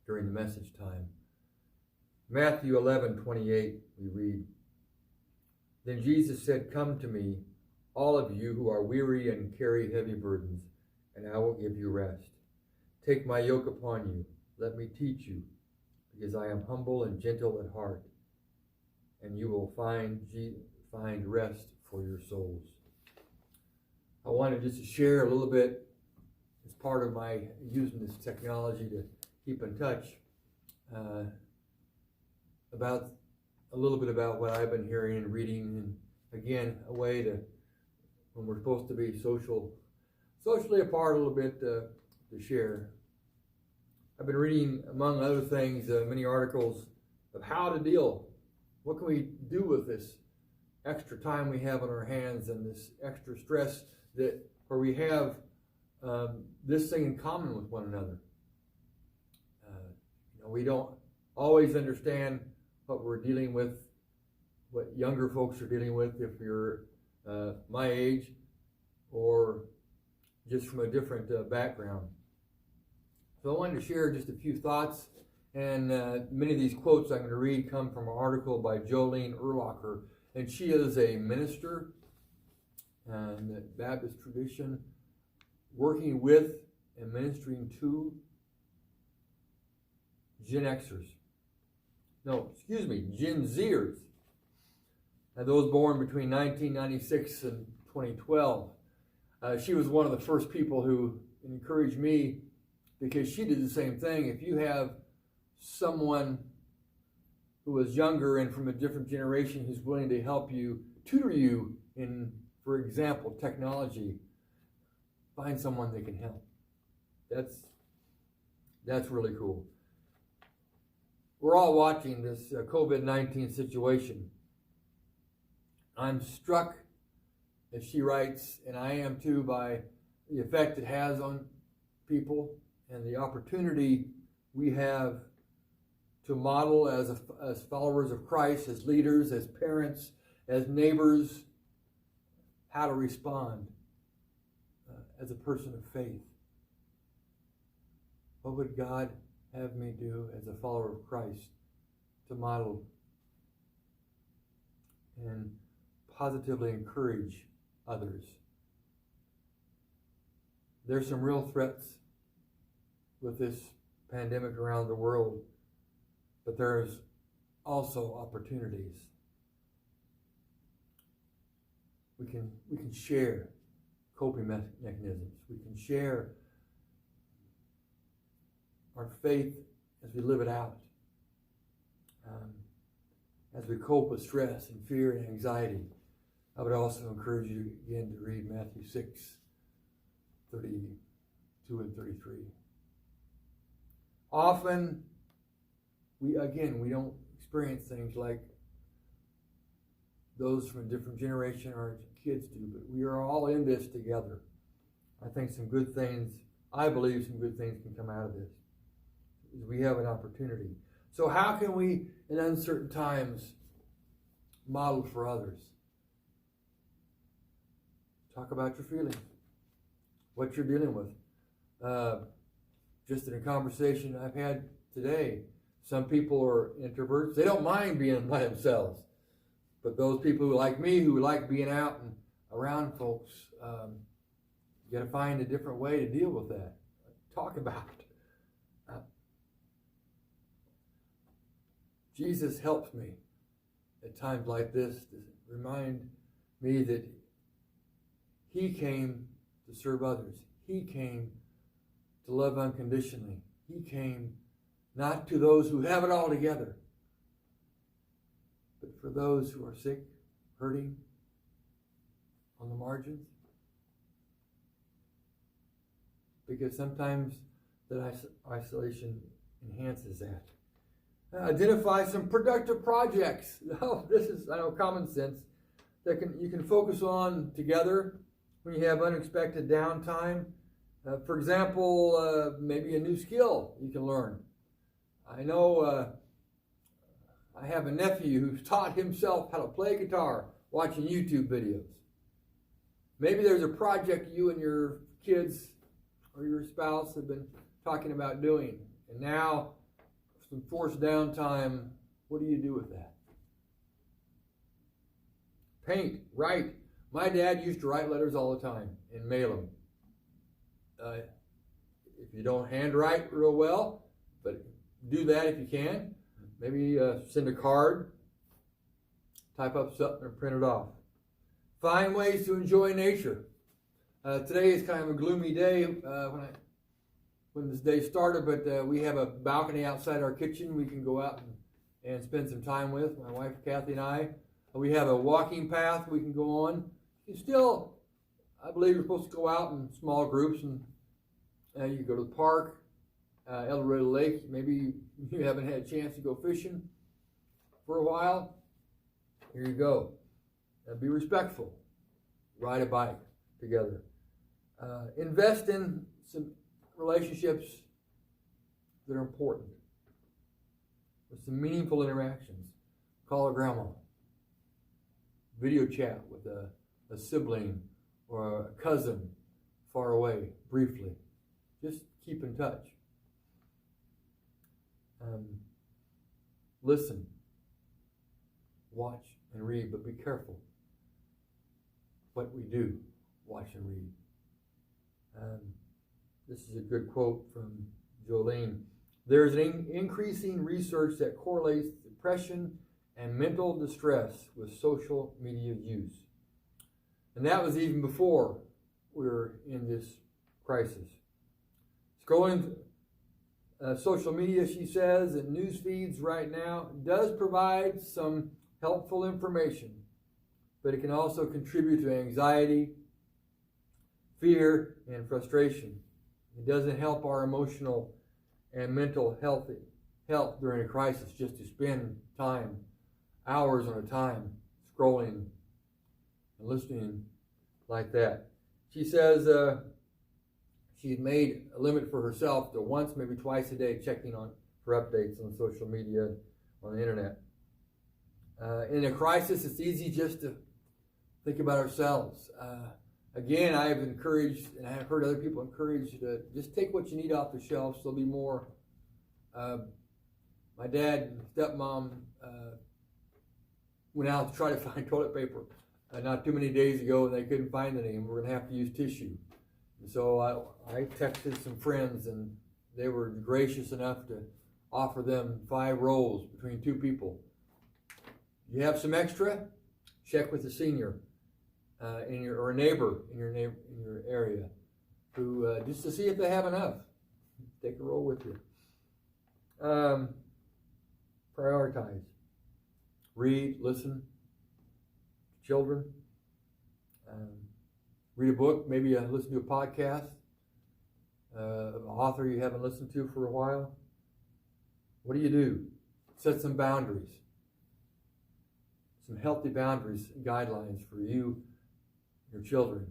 during the message time. Matthew 11:28, we read, "Then Jesus said, 'Come to me, all of you who are weary and carry heavy burdens, and I will give you rest. Take my yoke upon you. Let me teach you, because I am humble and gentle at heart, and you will find rest for your souls.'" I wanted just to share a little bit as part of my using this technology to keep in touch about a little bit about what I've been hearing and reading, and again, a way to, when we're supposed to be socially apart a little bit, to share. I've been reading, among other things, many articles of how to deal. What can we do with this extra time we have on our hands and this extra stress where we have this thing in common with one another? We don't always understand what we're dealing with, what younger folks are dealing with, if you're my age or just from a different background. So I wanted to share just a few thoughts, and many of these quotes I'm going to read come from an article by Jolene Erlacher, and she is a minister in the Baptist tradition, working with and ministering to Gen Zers, and those born between 1996 and 2012. She was one of the first people who encouraged me, because she did the same thing. If you have someone who is younger and from a different generation who's willing to help you, tutor you in, for example, technology, find someone that can help. That's really cool. We're all watching this COVID-19 situation. I'm struck, as she writes, and I am too, by the effect it has on people and the opportunity we have to model as followers of Christ, as leaders, as parents, as neighbors, how to respond as a person of faith. What would God have me do as a follower of Christ to model and positively encourage others? There's some real threats with this pandemic around the world, but there's also opportunities. We can share coping mechanisms. We can share our faith as we live it out, as we cope with stress and fear and anxiety. I would also encourage you again to read Matthew 6:32 and 33. Often, we don't experience things like those from a different generation our kids do, but we are all in this together. I believe some good things can come out of this. We have an opportunity. So how can we, in uncertain times, model for others? Talk about your feelings, what you're dealing with. Just in a conversation I've had today, some people are introverts. They don't mind being by themselves. But those people who like me, who like being out and around folks, you got to find a different way to deal with that. Talk about it. Jesus helps me at times like this to remind me that He came to serve others. He came to love unconditionally. He came not to those who have it all together, but for those who are sick, hurting, on the margins. Because sometimes that isolation enhances that. Identify some productive projects. This is, common sense that you can focus on together when you have unexpected downtime. For example, maybe a new skill you can learn. I know I have a nephew who's taught himself how to play guitar watching YouTube videos. Maybe there's a project you and your kids or your spouse have been talking about doing, and now some forced downtime, what do you do with that? Paint, write. My dad used to write letters all the time and mail them. If you don't handwrite real well, but do that if you can. Maybe send a card, type up something, or print it off. Find ways to enjoy nature. Today is kind of a gloomy day when this day started, but we have a balcony outside our kitchen we can go out and spend some time with, my wife Kathy and I. We have a walking path we can go on. You still, I believe you're supposed to go out in small groups, and you go to the park, El Dorado Lake. Maybe you haven't had a chance to go fishing for a while. Here you go. Be respectful. Ride a bike together. Invest in some relationships that are important, with some meaningful interactions. Call a grandma. Video chat with a sibling or a cousin far away, briefly. Just keep in touch. Listen, watch, and read, but be careful what we do, watch and read. This is a good quote from Jolene. There's an increasing research that correlates depression and mental distress with social media use. And that was even before we were in this crisis. Scrolling social media, she says, and news feeds right now does provide some helpful information, but it can also contribute to anxiety, fear, and frustration. It doesn't help our emotional and mental health during a crisis just to spend time, hours on a time, scrolling and listening like that. She says she's made a limit for herself to once, maybe twice a day, checking on for updates on social media, on the internet. In a crisis, it's easy just to think about ourselves. Again, I have encouraged, and I have heard other people encourage, to just take what you need off the shelves. There'll be more. My dad and stepmom went out to try to find toilet paper not too many days ago, and they couldn't find any, and we're going to have to use tissue. And so I texted some friends, and they were gracious enough to offer them 5 rolls between 2 people. You have some extra? Check with a senior or a neighbor in your area, who just to see if they have enough. Take a roll with you. Prioritize. Read, listen to children. Read a book, maybe listen to a podcast, an author you haven't listened to for a while. What do? Set some boundaries. Some healthy boundaries and guidelines for you, your children,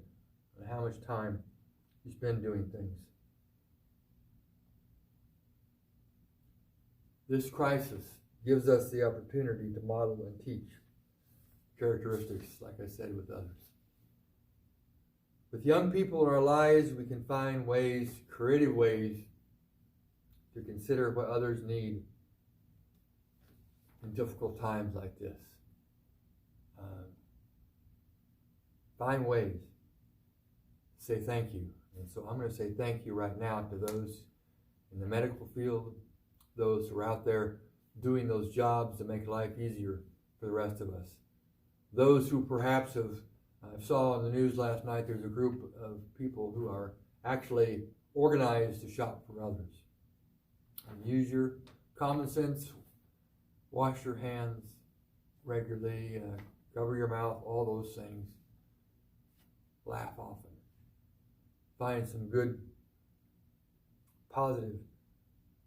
and how much time you spend doing things. This crisis gives us the opportunity to model and teach characteristics, like I said, with others. With young people in our lives, we can find ways, creative ways, to consider what others need in difficult times like this. Find ways to say thank you. And so I'm going to say thank you right now to those in the medical field, those who are out there doing those jobs to make life easier for the rest of us. Those who perhaps I saw on the news last night, there's a group of people who are actually organized to shop for others. And use your common sense, wash your hands regularly, cover your mouth, all those things. Laugh often. Find some good, positive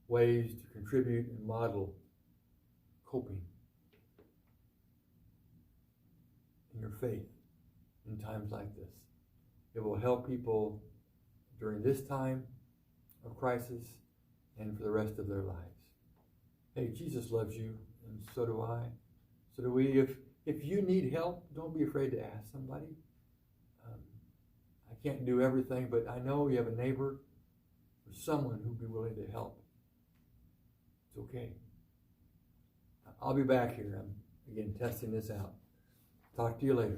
ways to contribute and model coping in your faith in times like this. It will help people during this time of crisis and for the rest of their lives. Hey, Jesus loves you, and so do I. So do we. If you need help, don't be afraid to ask somebody. I can't do everything, but I know you have a neighbor or someone who'd be willing to help It's okay. I'll be back here. I'm, again, testing this out. Talk to you later.